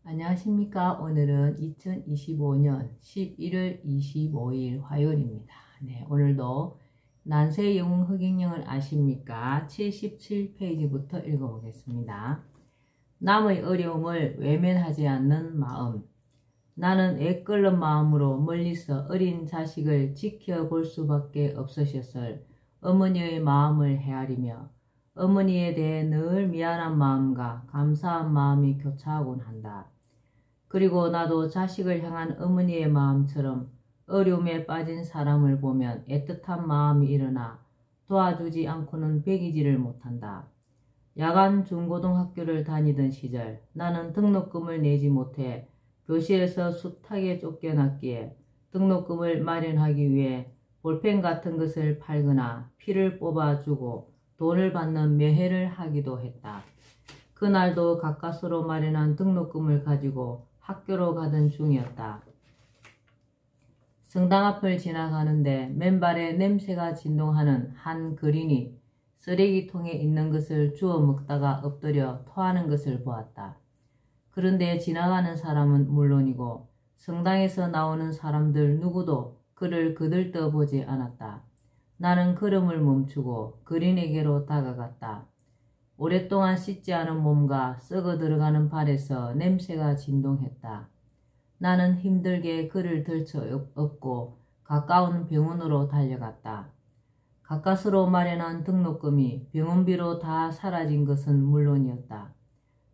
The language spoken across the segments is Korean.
안녕하십니까. 오늘은 2025년 11월 25일 화요일입니다. 네, 오늘도 난세 영웅 흑인령을 아십니까? 77페이지부터 읽어보겠습니다. 남의 어려움을 외면하지 않는 마음. 나는 애끓는 마음으로 멀리서 어린 자식을 지켜볼 수밖에 없으셨을 어머니의 마음을 헤아리며 어머니에 대해 늘 미안한 마음과 감사한 마음이 교차하곤 한다. 그리고 나도 자식을 향한 어머니의 마음처럼 어려움에 빠진 사람을 보면 애틋한 마음이 일어나 도와주지 않고는 배기지를 못한다. 야간 중고등학교를 다니던 시절 나는 등록금을 내지 못해 교실에서 숱하게 쫓겨났기에 등록금을 마련하기 위해 볼펜 같은 것을 팔거나 피를 뽑아주고 돈을 받는 매회를 하기도 했다. 그날도 가까스로 마련한 등록금을 가지고 학교로 가던 중이었다. 성당 앞을 지나가는데 맨발에 냄새가 진동하는 한 그린이 쓰레기통에 있는 것을 주워 먹다가 엎드려 토하는 것을 보았다. 그런데 지나가는 사람은 물론이고 성당에서 나오는 사람들 누구도 그를 거들떠보지 않았다. 나는 걸음을 멈추고 그린에게로 다가갔다. 오랫동안 씻지 않은 몸과 썩어 들어가는 발에서 냄새가 진동했다. 나는 힘들게 그를 들쳐 업고 가까운 병원으로 달려갔다. 가까스로 마련한 등록금이 병원비로 다 사라진 것은 물론이었다.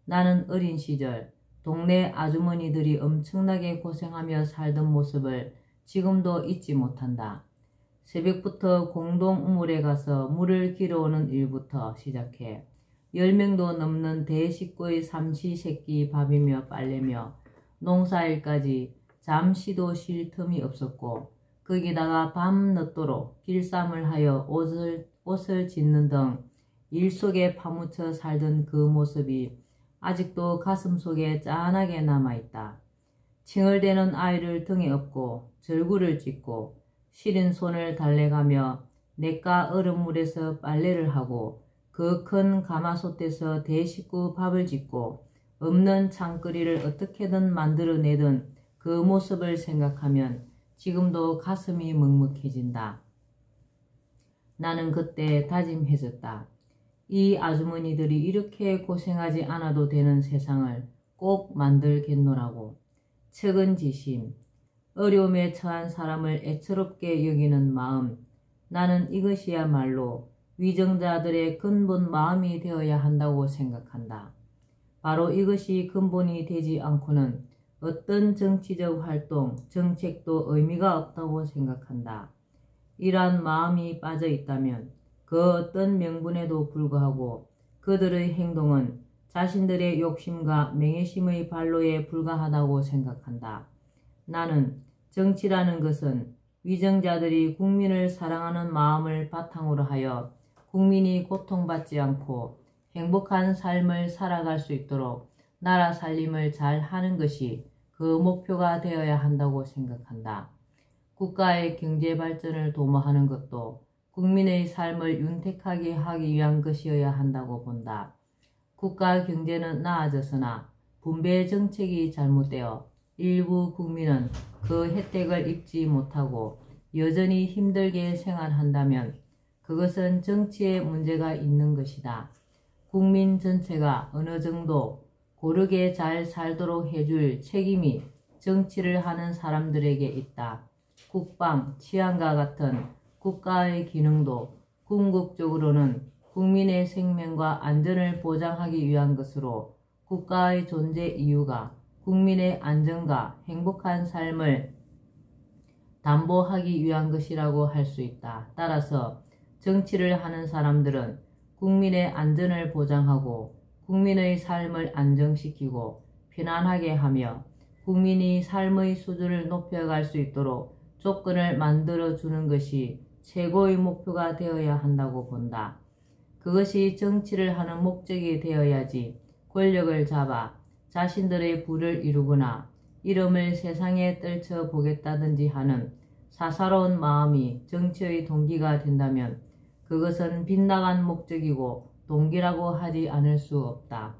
나는 어린 시절 동네 아주머니들이 엄청나게 고생하며 살던 모습을 지금도 잊지 못한다. 새벽부터 공동 우물에 가서 물을 길어오는 일부터 시작해 10명도 넘는 대식구의 삼시세끼 밥이며 빨래며 농사일까지 잠시도 쉴 틈이 없었고 거기다가 밤늦도록 길쌈을 하여 옷을 짓는 등 일 속에 파묻혀 살던 그 모습이 아직도 가슴속에 짠하게 남아있다. 칭얼대는 아이를 등에 업고 절구를 찢고 시린 손을 달래가며 냇가 얼음물에서 빨래를 하고 그 큰 가마솥에서 대식구 밥을 짓고 없는 창거리를 어떻게든 만들어내던 그 모습을 생각하면 지금도 가슴이 먹먹해진다. 나는 그때 다짐했었다. 이 아주머니들이 이렇게 고생하지 않아도 되는 세상을 꼭 만들겠노라고. 측은지심, 어려움에 처한 사람을 애처롭게 여기는 마음, 나는 이것이야말로 위정자들의 근본 마음이 되어야 한다고 생각한다. 바로 이것이 근본이 되지 않고는 어떤 정치적 활동, 정책도 의미가 없다고 생각한다. 이러한 마음이 빠져 있다면 그 어떤 명분에도 불구하고 그들의 행동은 자신들의 욕심과 맹혜심의 발로에 불과하다고 생각한다. 나는 정치라는 것은 위정자들이 국민을 사랑하는 마음을 바탕으로 하여 국민이 고통받지 않고 행복한 삶을 살아갈 수 있도록 나라 살림을 잘 하는 것이 그 목표가 되어야 한다고 생각한다. 국가의 경제 발전을 도모하는 것도 국민의 삶을 윤택하게 하기 위한 것이어야 한다고 본다. 국가 경제는 나아졌으나 분배 정책이 잘못되어 일부 국민은 그 혜택을 입지 못하고 여전히 힘들게 생활한다면 그것은 정치에 문제가 있는 것이다. 국민 전체가 어느 정도 고르게 잘 살도록 해줄 책임이 정치를 하는 사람들에게 있다. 국방, 치안과 같은 국가의 기능도 궁극적으로는 국민의 생명과 안전을 보장하기 위한 것으로 국가의 존재 이유가 국민의 안전과 행복한 삶을 담보하기 위한 것이라고 할 수 있다. 따라서 정치를 하는 사람들은 국민의 안전을 보장하고 국민의 삶을 안정시키고 편안하게 하며 국민이 삶의 수준을 높여갈 수 있도록 조건을 만들어주는 것이 최고의 목표가 되어야 한다고 본다. 그것이 정치를 하는 목적이 되어야지 권력을 잡아 자신들의 부를 이루거나 이름을 세상에 떨쳐보겠다든지 하는 사사로운 마음이 정치의 동기가 된다면 그것은 빗나간 목적이고 동기라고 하지 않을 수 없다.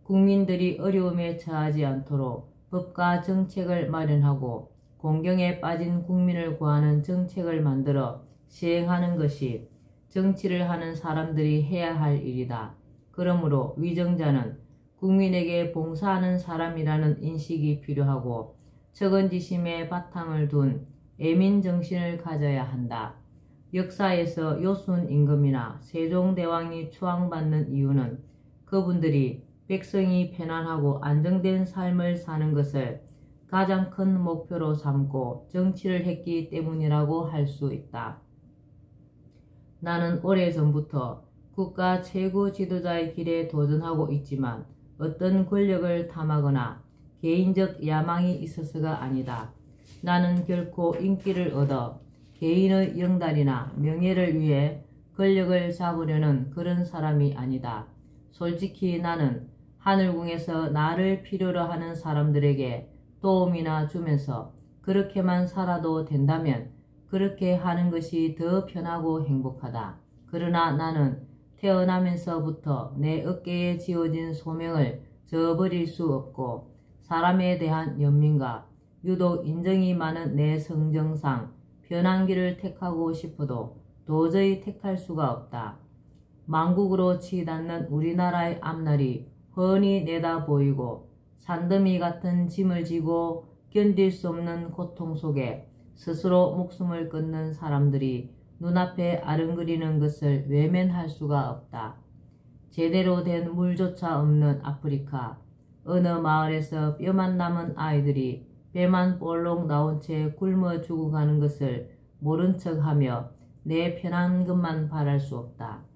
국민들이 어려움에 처하지 않도록 법과 정책을 마련하고 공경에 빠진 국민을 구하는 정책을 만들어 시행하는 것이 정치를 하는 사람들이 해야 할 일이다. 그러므로 위정자는 국민에게 봉사하는 사람이라는 인식이 필요하고 척은지심에 바탕을 둔 애민정신을 가져야 한다. 역사에서 요순 임금이나 세종대왕이 추앙받는 이유는 그분들이 백성이 편안하고 안정된 삶을 사는 것을 가장 큰 목표로 삼고 정치를 했기 때문이라고 할 수 있다. 나는 오래전부터 국가 최고 지도자의 길에 도전하고 있지만 어떤 권력을 탐하거나 개인적 야망이 있어서가 아니다. 나는 결코 인기를 얻어 개인의 영달이나 명예를 위해 권력을 잡으려는 그런 사람이 아니다. 솔직히 나는 하늘궁에서 나를 필요로 하는 사람들에게 도움이나 주면서 그렇게만 살아도 된다면 그렇게 하는 것이 더 편하고 행복하다. 그러나 나는 태어나면서부터 내 어깨에 지어진 소명을 저버릴 수 없고 사람에 대한 연민과 유독 인정이 많은 내 성정상 편한 길을 택하고 싶어도 도저히 택할 수가 없다. 망국으로 치닫는 우리나라의 앞날이 훤히 내다 보이고 산더미 같은 짐을 지고 견딜 수 없는 고통 속에 스스로 목숨을 끊는 사람들이 눈앞에 아른거리는 것을 외면할 수가 없다. 제대로 된 물조차 없는 아프리카, 어느 마을에서 뼈만 남은 아이들이 배만 볼록 나온 채 굶어 죽어가는 것을 모른 척하며 내 편한 것만 바랄 수 없다.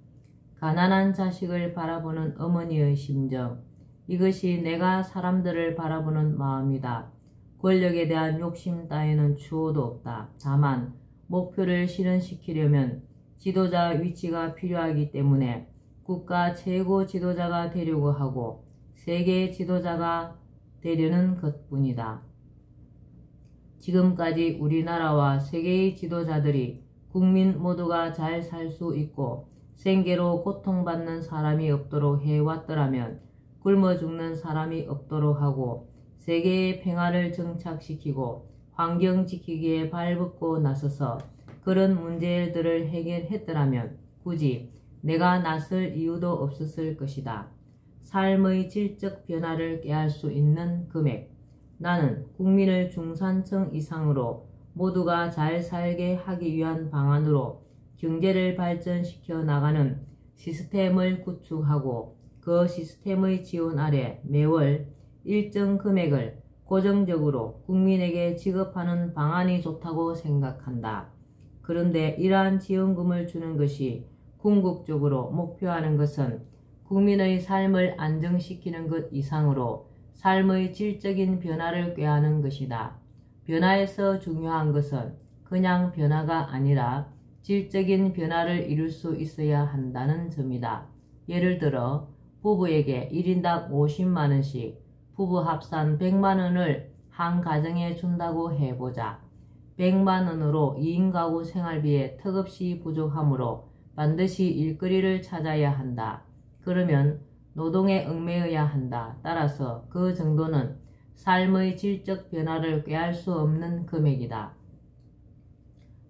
가난한 자식을 바라보는 어머니의 심정, 이것이 내가 사람들을 바라보는 마음이다. 권력에 대한 욕심 따위는 추호도 없다. 다만 목표를 실현시키려면 지도자 위치가 필요하기 때문에 국가 최고 지도자가 되려고 하고 세계 지도자가 되려는 것뿐이다. 지금까지 우리나라와 세계의 지도자들이 국민 모두가 잘 살 수 있고 생계로 고통받는 사람이 없도록 해왔더라면 굶어 죽는 사람이 없도록 하고 세계의 평화를 정착시키고 환경 지키기에 발벗고 나서서 그런 문제들을 해결했더라면 굳이 내가 나설 이유도 없었을 것이다. 삶의 질적 변화를 꾀할 수 있는 금액. 나는 국민을 중산층 이상으로 모두가 잘 살게 하기 위한 방안으로 경제를 발전시켜 나가는 시스템을 구축하고 그 시스템의 지원 아래 매월 일정 금액을 고정적으로 국민에게 지급하는 방안이 좋다고 생각한다. 그런데 이러한 지원금을 주는 것이 궁극적으로 목표하는 것은 국민의 삶을 안정시키는 것 이상으로 삶의 질적인 변화를 꾀하는 것이다. 변화에서 중요한 것은 그냥 변화가 아니라 질적인 변화를 이룰 수 있어야 한다는 점이다. 예를 들어 부부에게 1인당 50만원씩 부부 합산 100만원을 한 가정에 준다고 해보자. 100만원으로 2인 가구 생활비에 턱없이 부족하므로 반드시 일거리를 찾아야 한다. 그러면 노동에 얽매여야 한다. 따라서 그 정도는 삶의 질적 변화를 꾀할 수 없는 금액이다.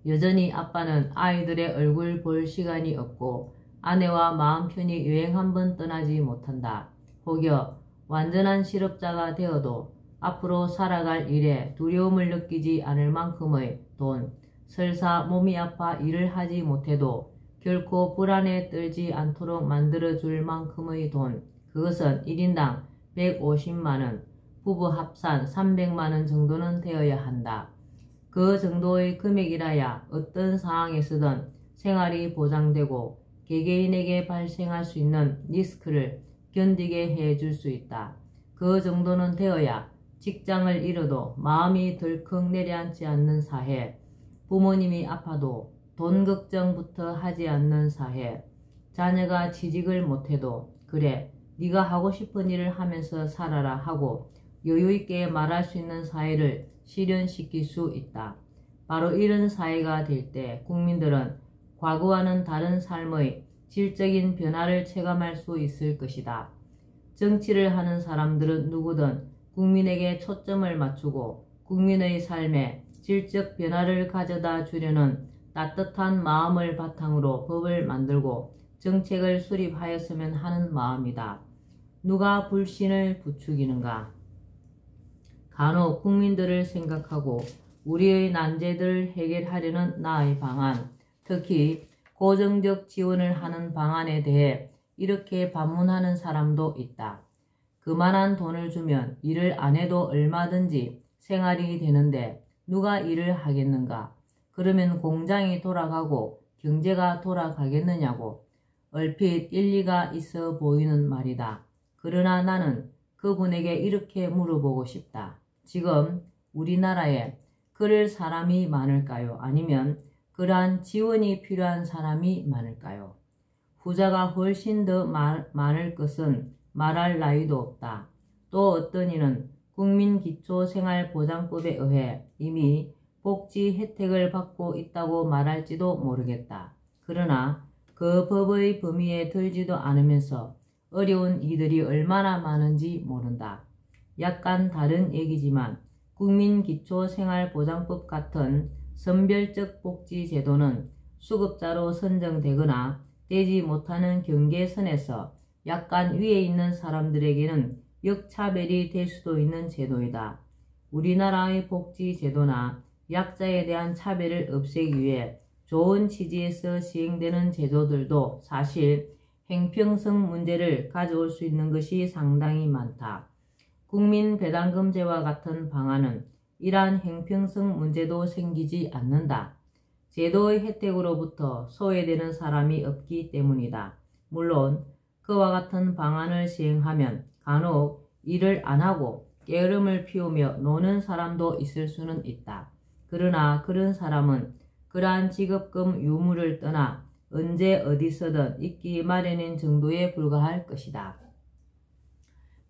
여전히 아빠는 아이들의 얼굴 볼 시간이 없고 아내와 마음 편히 여행 한번 떠나지 못한다. 혹여 완전한 실업자가 되어도 앞으로 살아갈 일에 두려움을 느끼지 않을 만큼의 돈, 설사 몸이 아파 일을 하지 못해도 결코 불안에 떨지 않도록 만들어줄 만큼의 돈, 그것은 1인당 150만원, 부부 합산 300만원 정도는 되어야 한다. 그 정도의 금액이라야 어떤 상황에서든 생활이 보장되고 개개인에게 발생할 수 있는 리스크를 견디게 해줄 수 있다. 그 정도는 되어야 직장을 잃어도 마음이 덜컥 내려앉지 않는 사회, 부모님이 아파도 돈 걱정부터 하지 않는 사회, 자녀가 취직을 못해도 그래 네가 하고 싶은 일을 하면서 살아라 하고 여유있게 말할 수 있는 사회를 실현시킬 수 있다. 바로 이런 사회가 될 때 국민들은 과거와는 다른 삶의 질적인 변화를 체감할 수 있을 것이다. 정치를 하는 사람들은 누구든 국민에게 초점을 맞추고 국민의 삶에 질적 변화를 가져다 주려는 따뜻한 마음을 바탕으로 법을 만들고 정책을 수립하였으면 하는 마음이다. 누가 불신을 부추기는가? 간혹 국민들을 생각하고 우리의 난제들을 해결하려는 나의 방안, 특히 고정적 지원을 하는 방안에 대해 이렇게 반문하는 사람도 있다. 그만한 돈을 주면 일을 안 해도 얼마든지 생활이 되는데 누가 일을 하겠는가? 그러면 공장이 돌아가고 경제가 돌아가겠느냐고. 얼핏 일리가 있어 보이는 말이다. 그러나 나는 그분에게 이렇게 물어보고 싶다. 지금 우리나라에 그럴 사람이 많을까요? 아니면 그러한 지원이 필요한 사람이 많을까요? 후자가 훨씬 더 많을 것은 말할 나위도 없다. 또 어떤 이는 국민기초생활보장법에 의해 이미 복지 혜택을 받고 있다고 말할지도 모르겠다. 그러나 그 법의 범위에 들지도 않으면서 어려운 이들이 얼마나 많은지 모른다. 약간 다른 얘기지만 국민기초생활보장법 같은 선별적 복지제도는 수급자로 선정되거나 되지 못하는 경계선에서 약간 위에 있는 사람들에게는 역차별이 될 수도 있는 제도이다. 우리나라의 복지제도나 약자에 대한 차별을 없애기 위해 좋은 취지에서 시행되는 제도들도 사실 행평성 문제를 가져올 수 있는 것이 상당히 많다. 국민배당금제와 같은 방안은 이러한 행평성 문제도 생기지 않는다. 제도의 혜택으로부터 소외되는 사람이 없기 때문이다. 물론 그와 같은 방안을 시행하면 간혹 일을 안 하고 게으름을 피우며 노는 사람도 있을 수는 있다. 그러나 그런 사람은 그러한 지급금 유무를 떠나 언제 어디서든 있기 마련인 정도에 불과할 것이다.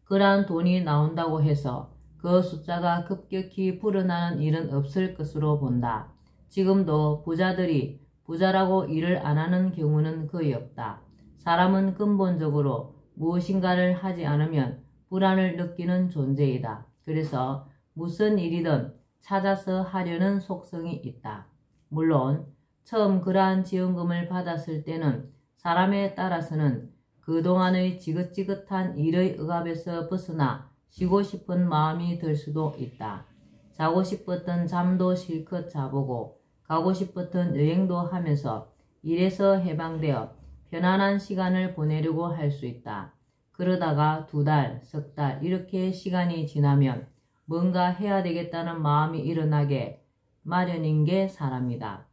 그러한 돈이 나온다고 해서 그 숫자가 급격히 불어나는 일은 없을 것으로 본다. 지금도 부자들이 부자라고 일을 안 하는 경우는 거의 없다. 사람은 근본적으로 무엇인가를 하지 않으면 불안을 느끼는 존재이다. 그래서 무슨 일이든 찾아서 하려는 속성이 있다. 물론 처음 그러한 지원금을 받았을 때는 사람에 따라서는 그동안의 지긋지긋한 일의 억압에서 벗어나 쉬고 싶은 마음이 들 수도 있다. 자고 싶었던 잠도 실컷 자보고 가고 싶었던 여행도 하면서 일에서 해방되어 편안한 시간을 보내려고 할 수 있다. 그러다가 2달, 석 달 이렇게 시간이 지나면 뭔가 해야 되겠다는 마음이 일어나게 마련인 게 사람이다.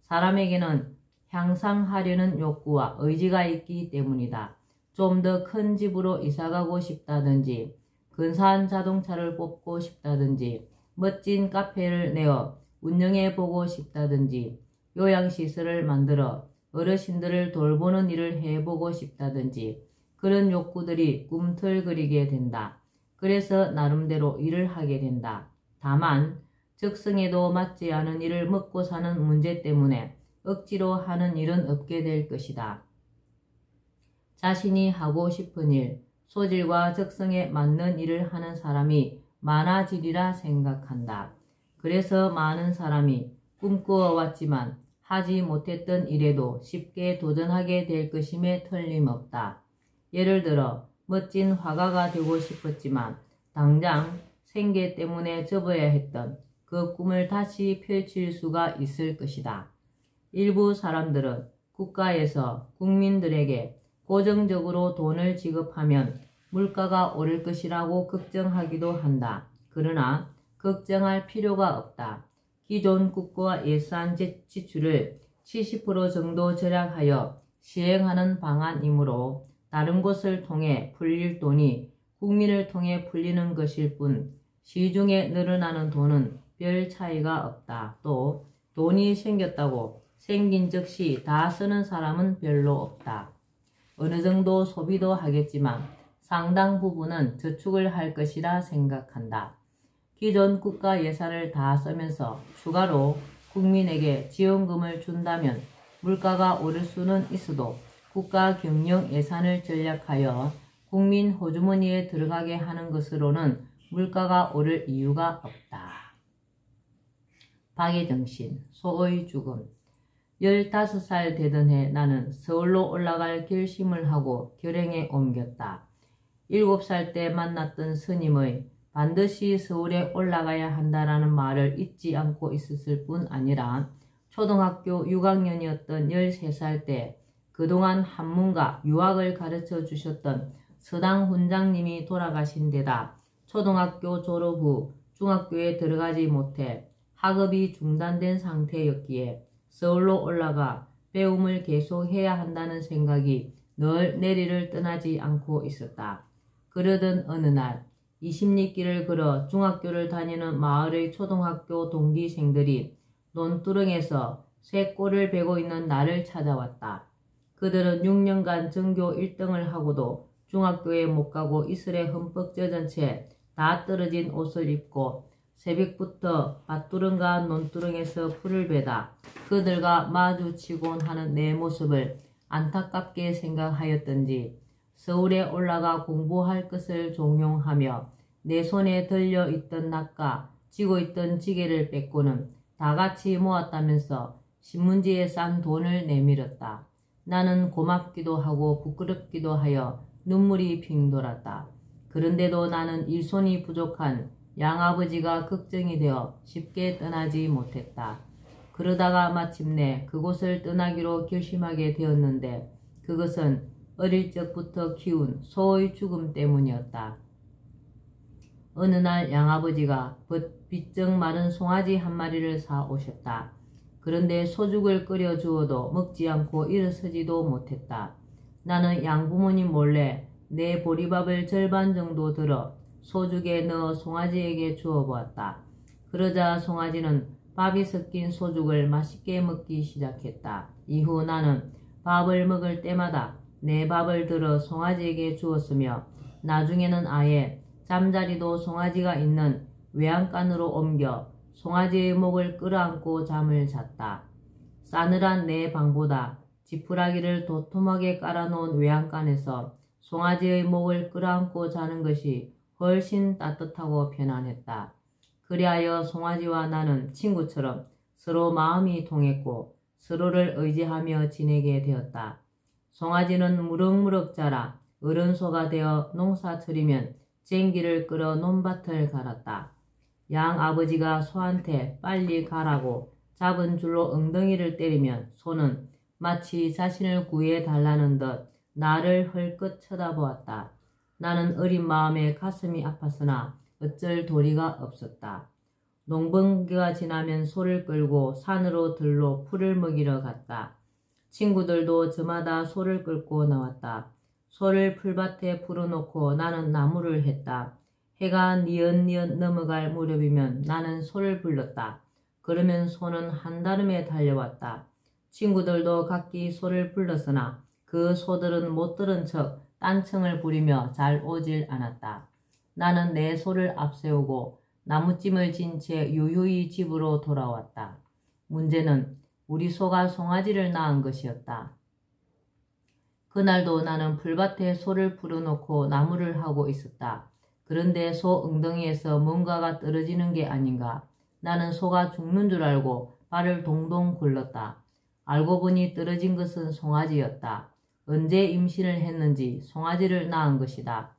사람에게는 향상하려는 욕구와 의지가 있기 때문이다. 좀 더 큰 집으로 이사가고 싶다든지 근사한 자동차를 뽑고 싶다든지 멋진 카페를 내어 운영해보고 싶다든지 요양시설을 만들어 어르신들을 돌보는 일을 해보고 싶다든지 그런 욕구들이 꿈틀거리게 된다. 그래서 나름대로 일을 하게 된다. 다만 적성에도 맞지 않은 일을 먹고 사는 문제 때문에 억지로 하는 일은 없게 될 것이다. 자신이 하고 싶은 일, 소질과 적성에 맞는 일을 하는 사람이 많아지리라 생각한다. 그래서 많은 사람이 꿈꾸어왔지만 하지 못했던 일에도 쉽게 도전하게 될 것임에 틀림없다. 예를 들어 멋진 화가가 되고 싶었지만 당장 생계 때문에 접어야 했던 그 꿈을 다시 펼칠 수가 있을 것이다. 일부 사람들은 국가에서 국민들에게 고정적으로 돈을 지급하면 물가가 오를 것이라고 걱정하기도 한다. 그러나 걱정할 필요가 없다. 기존 국가 예산 지출을 70% 정도 절약하여 시행하는 방안이므로 다른 곳을 통해 풀릴 돈이 국민을 통해 풀리는 것일 뿐 시중에 늘어나는 돈은 별 차이가 없다. 또 돈이 생겼다고 생긴 즉시 다 쓰는 사람은 별로 없다. 어느 정도 소비도 하겠지만 상당 부분은 저축을 할 것이라 생각한다. 기존 국가 예산을 다 쓰면서 추가로 국민에게 지원금을 준다면 물가가 오를 수는 있어도 국가 경영 예산을 절약하여 국민 호주머니에 들어가게 하는 것으로는 물가가 오를 이유가 없다. 박예정신, 소의 죽음. 15살 되던 해 나는 서울로 올라갈 결심을 하고 결행에 옮겼다. 7살 때 만났던 스님의 반드시 서울에 올라가야 한다라는 말을 잊지 않고 있었을 뿐 아니라 초등학교 6학년이었던 13살 때 그동안 한문과 유학을 가르쳐 주셨던 서당 훈장님이 돌아가신 데다 초등학교 졸업 후 중학교에 들어가지 못해 학업이 중단된 상태였기에 서울로 올라가 배움을 계속해야 한다는 생각이 늘 내리를 떠나지 않고 있었다. 그러던 어느 날 20리길을 걸어 중학교를 다니는 마을의 초등학교 동기생들이 논두렁에서 쇠꼬를 베고 있는 나를 찾아왔다. 그들은 6년간 전교 1등을 하고도 중학교에 못 가고 이슬에 흠뻑 젖은 채 다 떨어진 옷을 입고 새벽부터 밭두렁과 논두렁에서 풀을 베다 그들과 마주치곤 하는 내 모습을 안타깝게 생각하였던지 서울에 올라가 공부할 것을 종용하며 내 손에 들려있던 낫과 쥐고 있던 지게를 뺏고는 다같이 모았다면서 신문지에 싼 돈을 내밀었다. 나는 고맙기도 하고 부끄럽기도 하여 눈물이 핑 돌았다. 그런데도 나는 일손이 부족한 양아버지가 걱정이 되어 쉽게 떠나지 못했다. 그러다가 마침내 그곳을 떠나기로 결심하게 되었는데 그것은 어릴 적부터 키운 소의 죽음 때문이었다. 어느 날 양아버지가 비쩍 마른 송아지 한 마리를 사 오셨다. 그런데 소죽을 끓여 주어도 먹지 않고 일어서지도 못했다. 나는 양부모님 몰래 내 보리밥을 절반 정도 들어 소죽에 넣어 송아지에게 주어보았다. 그러자 송아지는 밥이 섞인 소죽을 맛있게 먹기 시작했다. 이후 나는 밥을 먹을 때마다 내 밥을 들어 송아지에게 주었으며 나중에는 아예 잠자리도 송아지가 있는 외양간으로 옮겨 송아지의 목을 끌어안고 잠을 잤다. 싸늘한 내 방보다 지푸라기를 도톰하게 깔아놓은 외양간에서 송아지의 목을 끌어안고 자는 것이 훨씬 따뜻하고 편안했다. 그리하여 송아지와 나는 친구처럼 서로 마음이 통했고 서로를 의지하며 지내게 되었다. 송아지는 무럭무럭 자라 어른소가 되어 농사철이면 쟁기를 끌어 논밭을 갈았다. 양 아버지가 소한테 빨리 가라고 잡은 줄로 엉덩이를 때리면 소는 마치 자신을 구해달라는 듯 나를 헐끗 쳐다보았다. 나는 어린 마음에 가슴이 아팠으나 어쩔 도리가 없었다. 농번기가 지나면 소를 끌고 산으로 들로 풀을 먹이러 갔다. 친구들도 저마다 소를 끌고 나왔다. 소를 풀밭에 풀어놓고 나는 나무를 했다. 해가 니엇니엇 넘어갈 무렵이면 나는 소를 불렀다. 그러면 소는 한다름에 달려왔다. 친구들도 각기 소를 불렀으나 그 소들은 못 들은 척 딴청을 부리며 잘 오질 않았다. 나는 내 소를 앞세우고 나무찜을 진 채 유유히 집으로 돌아왔다. 문제는 우리 소가 송아지를 낳은 것이었다. 그날도 나는 풀밭에 소를 풀어놓고 나무를 하고 있었다. 그런데 소 엉덩이에서 뭔가가 떨어지는 게 아닌가. 나는 소가 죽는 줄 알고 발을 동동 굴렀다. 알고 보니 떨어진 것은 송아지였다. 언제 임신을 했는지 송아지를 낳은 것이다.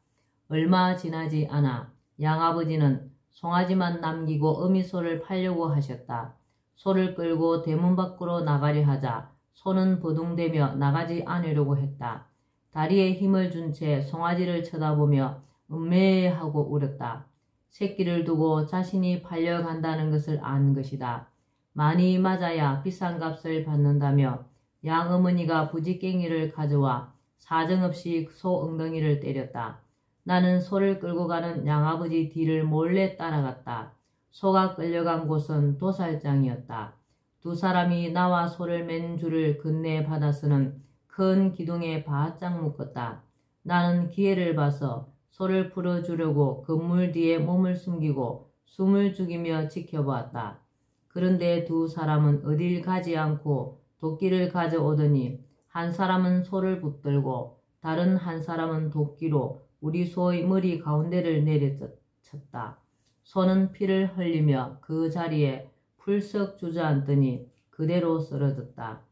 얼마 지나지 않아 양아버지는 송아지만 남기고 어미소를 팔려고 하셨다. 소를 끌고 대문 밖으로 나가려 하자 소는 버둥대며 나가지 않으려고 했다. 다리에 힘을 준 채 송아지를 쳐다보며 음메 하고 울었다. 새끼를 두고 자신이 팔려간다는 것을 안 것이다. 많이 맞아야 비싼 값을 받는다며 양어머니가 부지깽이를 가져와 사정없이 소 엉덩이를 때렸다. 나는 소를 끌고 가는 양아버지 뒤를 몰래 따라갔다. 소가 끌려간 곳은 도살장이었다. 두 사람이 나와 소를 맨 줄을 건네받아서는 큰 기둥에 바짝 묶었다. 나는 기회를 봐서 소를 풀어주려고 건물 뒤에 몸을 숨기고 숨을 죽이며 지켜보았다. 그런데 두 사람은 어딜 가지 않고 도끼를 가져오더니 한 사람은 소를 붙들고 다른 한 사람은 도끼로 우리 소의 머리 가운데를 내려쳤다. 소는 피를 흘리며 그 자리에 풀썩 주저앉더니 그대로 쓰러졌다.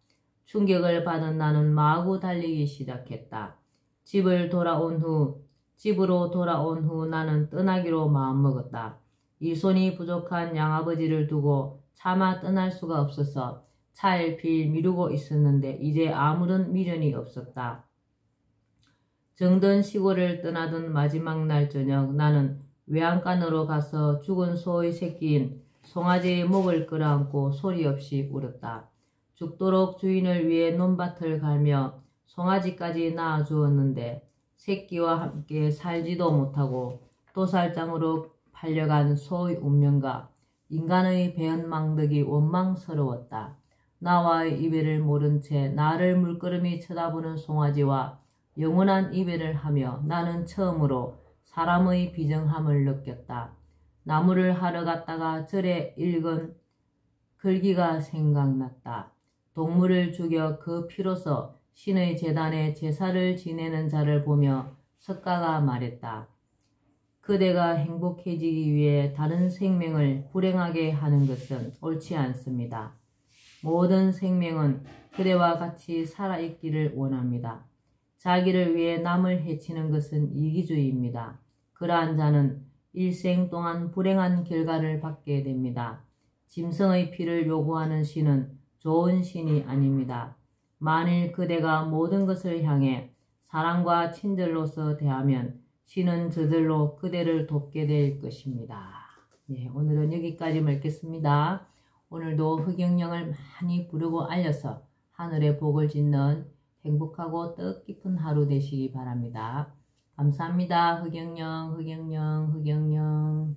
충격을 받은 나는 마구 달리기 시작했다. 집으로 돌아온 후 나는 떠나기로 마음먹었다. 일손이 부족한 양아버지를 두고 차마 떠날 수가 없어서 차일피일 미루고 있었는데 이제 아무런 미련이 없었다. 정든 시골을 떠나던 마지막 날 저녁 나는 외양간으로 가서 죽은 소의 새끼인 송아지의 목을 끌어안고 소리 없이 울었다. 죽도록 주인을 위해 논밭을 갈며 송아지까지 낳아주었는데 새끼와 함께 살지도 못하고 도살장으로 팔려간 소의 운명과 인간의 배은망덕이 원망스러웠다. 나와의 이별을 모른 채 나를 물끄러미 쳐다보는 송아지와 영원한 이별을 하며 나는 처음으로 사람의 비정함을 느꼈다. 나무를 하러 갔다가 절에 읽은 글귀가 생각났다. 동물을 죽여 그 피로서 신의 제단에 제사를 지내는 자를 보며 석가가 말했다. 그대가 행복해지기 위해 다른 생명을 불행하게 하는 것은 옳지 않습니다. 모든 생명은 그대와 같이 살아있기를 원합니다. 자기를 위해 남을 해치는 것은 이기주의입니다. 그러한 자는 일생 동안 불행한 결과를 받게 됩니다. 짐승의 피를 요구하는 신은 좋은 신이 아닙니다. 만일 그대가 모든 것을 향해 사랑과 친절로서 대하면 신은 저절로 그대를 돕게 될 것입니다. 네, 오늘은 여기까지 읽겠습니다. 오늘도 흑영령을 많이 부르고 알려서 하늘의 복을 짓는 행복하고 뜻깊은 하루 되시기 바랍니다. 감사합니다. 흑영령, 흑영령, 흑영령.